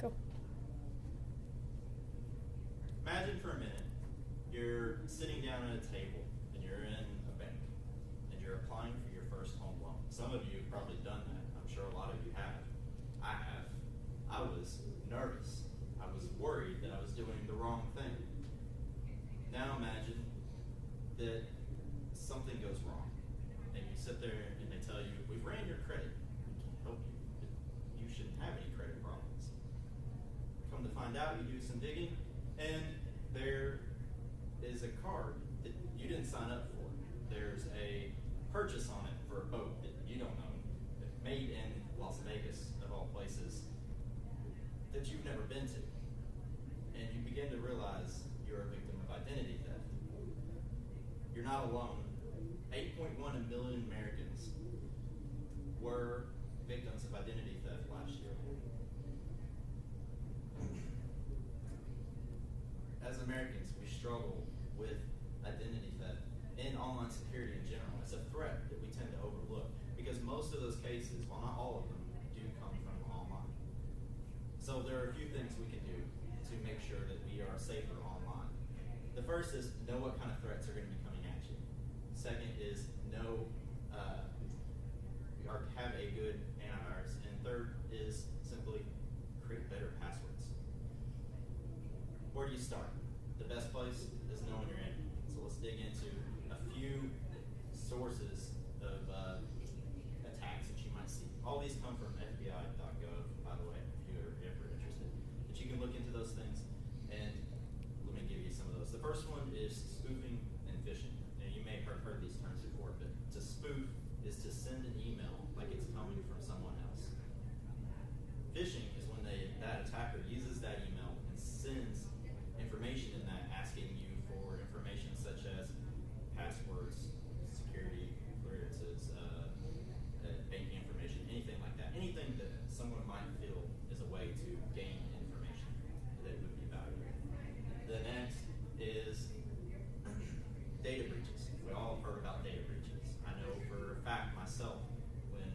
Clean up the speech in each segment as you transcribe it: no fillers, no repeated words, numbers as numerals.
Go. Imagine for a minute, you're sitting down at a table and you're in a bank and you're applying for your first home loan. Some of you have probably done that. I'm sure a lot of you have. I have. I was nervous. I was worried that I was doing the wrong thing. Now imagine that something goes wrong and you sit there and they tell you, we've ran your credit. We can't help you. You shouldn't have any credit problems. Come to find out, you do some digging, and there is a card that you didn't sign up for. There's a purchase on it for a boat that you don't own, made in Las Vegas, of all places, that you've never been to. And you begin to realize you're a victim of identity theft. You're not alone. 8.1 million Americans were victims of identity theft last year. As Americans, we struggle with identity theft and online security in general. It's a threat that we tend to overlook because most of those cases, well, not all of them, do come from online. So there are a few things we can do to make sure that we are safer online. The first is know what kind of threats are going to be coming at you. Second is know or have a good antivirus. And third is simply create better passwords. Where do you start? The best place is knowing your enemy. So let's dig into a few sources of attacks that you might see. All these come from FBI.gov, by the way, if you're ever interested. But you can look into those things, and let me give you some of those. The first one is spoofing and phishing. Now, you may have heard these terms before, but to spoof is to send an email like it's coming from someone else. Phishing is when that attacker uses that email and sends information in that asking you for information such as passwords, security clearances, banking information, anything like that. Anything that someone might feel is a way to gain information that would be valuable. The next is data breaches. We all have heard about data breaches. I know for a fact myself, when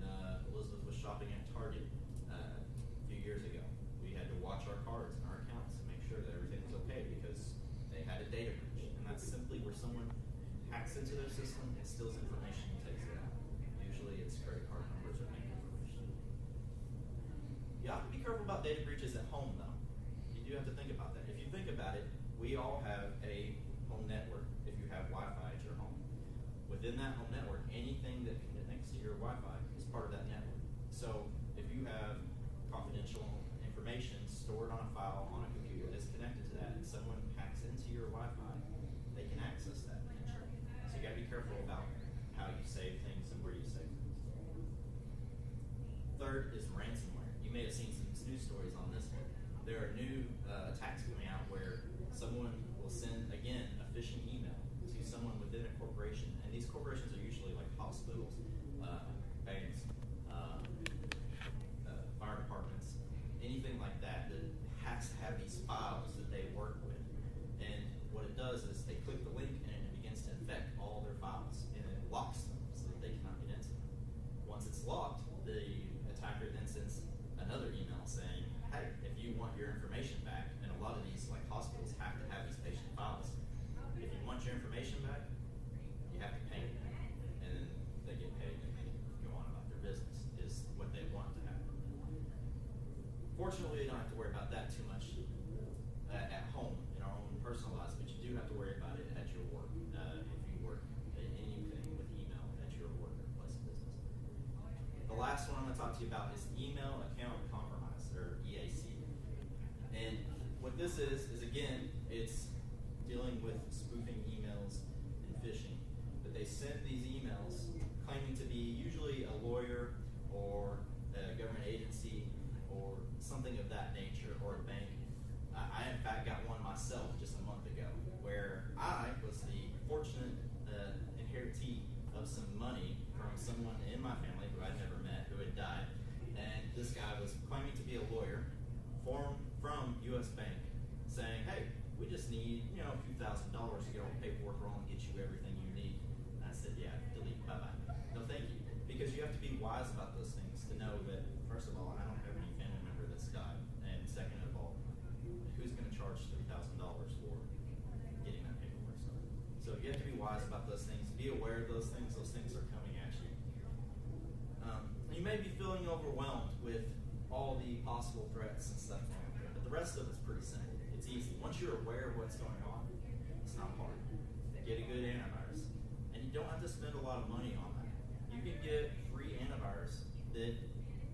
Elizabeth was shopping at Target a few years ago, we had to watch our cards and our accounts and make sure that everything was okay because they had a data breach. And that's simply where someone hacks into their system and steals information and takes it out. Usually it's credit card numbers or bank information. You have to be careful about data breaches at home, though. You do have to think about that. If you think about it, we all have a home network if you have Wi-Fi at your home. Within that home network, anything that connects to your Wi-Fi is part of that network. So if you have confidential information stored on a file on a computer that's connected to that and someone hacks into your Wi-Fi, they can access that potentially. So you got to be careful about how you save things and where you save things. Third is ransomware. You may have seen some news stories on this one. There are new attacks coming out where someone will send, again, a phishing email to someone within a corporation. And these corporations are usually like hospitals, banks, fire departments, anything like that that has to have these files that they work with. And what it does is they click the link and it begins to infect all their files and it locks them so that they cannot get into them. Once it's locked, the attacker then sends another email saying, hey, if you want your information back, and a lot of these like hospitals have to have these patient files. If you want your information back, you have to pay it. And then they get paid and they go on about their business, is what they want to happen. Fortunately, you don't have to worry about that too much at home in our own personal lives, but you do have to worry about it at your work. If you work anything with email at your work or place of business. The last one I'm going to talk to you about is email account compromise, or EAC. And what this is again, it's dealing with spoofing emails and phishing. But they send these emails claiming to be usually a lawyer or a government agency or something of that nature, or a bank. I in fact got one myself just a month ago where I was the fortunate inheritee of some money from someone in my family who I'd never met, who had died. And this guy was claiming to be a lawyer from U.S. Bank, saying, hey, we just need a few $1,000s to get all the paperwork rolling and get you everything you need. And I said, yeah, delete, bye-bye. No, thank you. Because you have to be wise about those things to know that, first of all, I don't have any family member that's died. And second of possible threats and stuff going on. But the rest of it's pretty simple. It's easy. Once you're aware of what's going on, it's not hard. Get a good antivirus. And you don't have to spend a lot of money on that. You can get free antivirus that,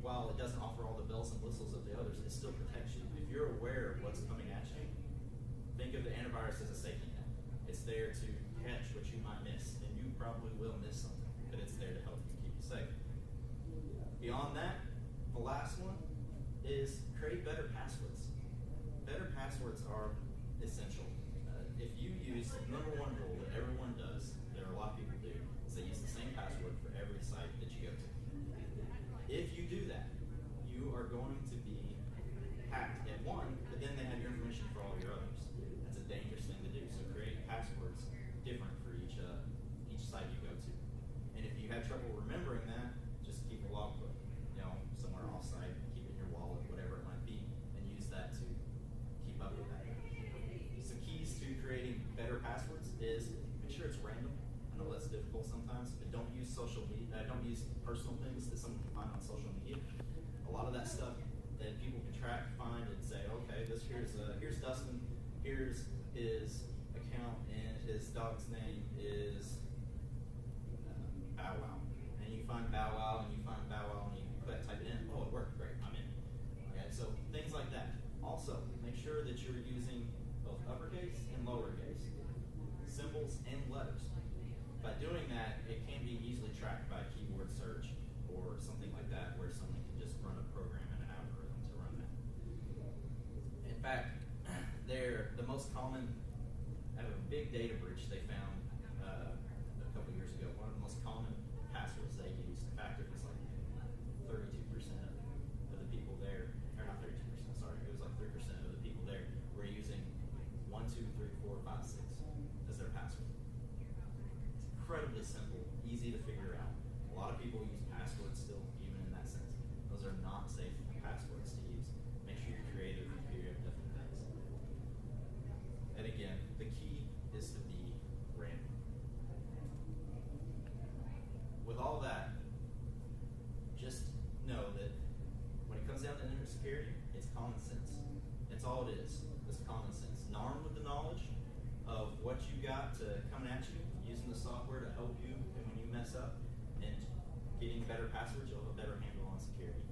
while it doesn't offer all the bells and whistles of the others, it still protects you. If you're aware of what's coming at you, think of the antivirus as a safety net. It's there to catch what you might miss, and you probably will miss something, but it's there to help you keep you safe. Beyond that, the last one is create better passwords. Better passwords are essential. If you use the number one rule that everyone does, there are a lot of people do, is they use the same password for every site that you go to. If you do that, you are going to be hacked at one, but then they have your information for all your others. That's a dangerous thing to do. So create passwords different for each site you go to. And if you have trouble remembering that, just keep a logbook, somewhere off-site, keep it in your wallet, whatever it might be, and use that to keep up with that. Some keys to creating better passwords is make sure it's random. I know that's difficult sometimes, but don't use social media. Don't use personal things that someone can find on social media. A lot of that stuff that people can track, find, and say, okay, here's Dustin, here's his account, and his dog's name is Bow Wow. And you find Bow Wow, and you find Bow Wow, and you type it in. Oh, it worked. Great. I'm in. Okay, so things like that. Also, make sure that you're using both uppercase and lowercase, symbols and letters. By doing that, it can be easily tracked by keyword search or something like that, where someone can just run a program and an algorithm to run that. In fact, the most common, out of a big data breach they found a couple years ago, one of the most common passwords they used, in fact, it was like 32% of the people there, or not 32%, sorry, it was like 3% of the people there were using 1, 2, 3, 4, 5, 6 as their password. It's incredibly simple, easy to figure out. A lot of people use passwords still, even in that sense. Those are not safe passwords to use. Make sure you're creative and figure out different things. And again, the key is to be random. With all that, just know that when it comes down to internet security, it's common sense. That's all it is. It's common sense. And armed with the knowledge of what you got coming at you, using the software to help you and when you mess up, and getting better passwords, you'll have a better handle on security.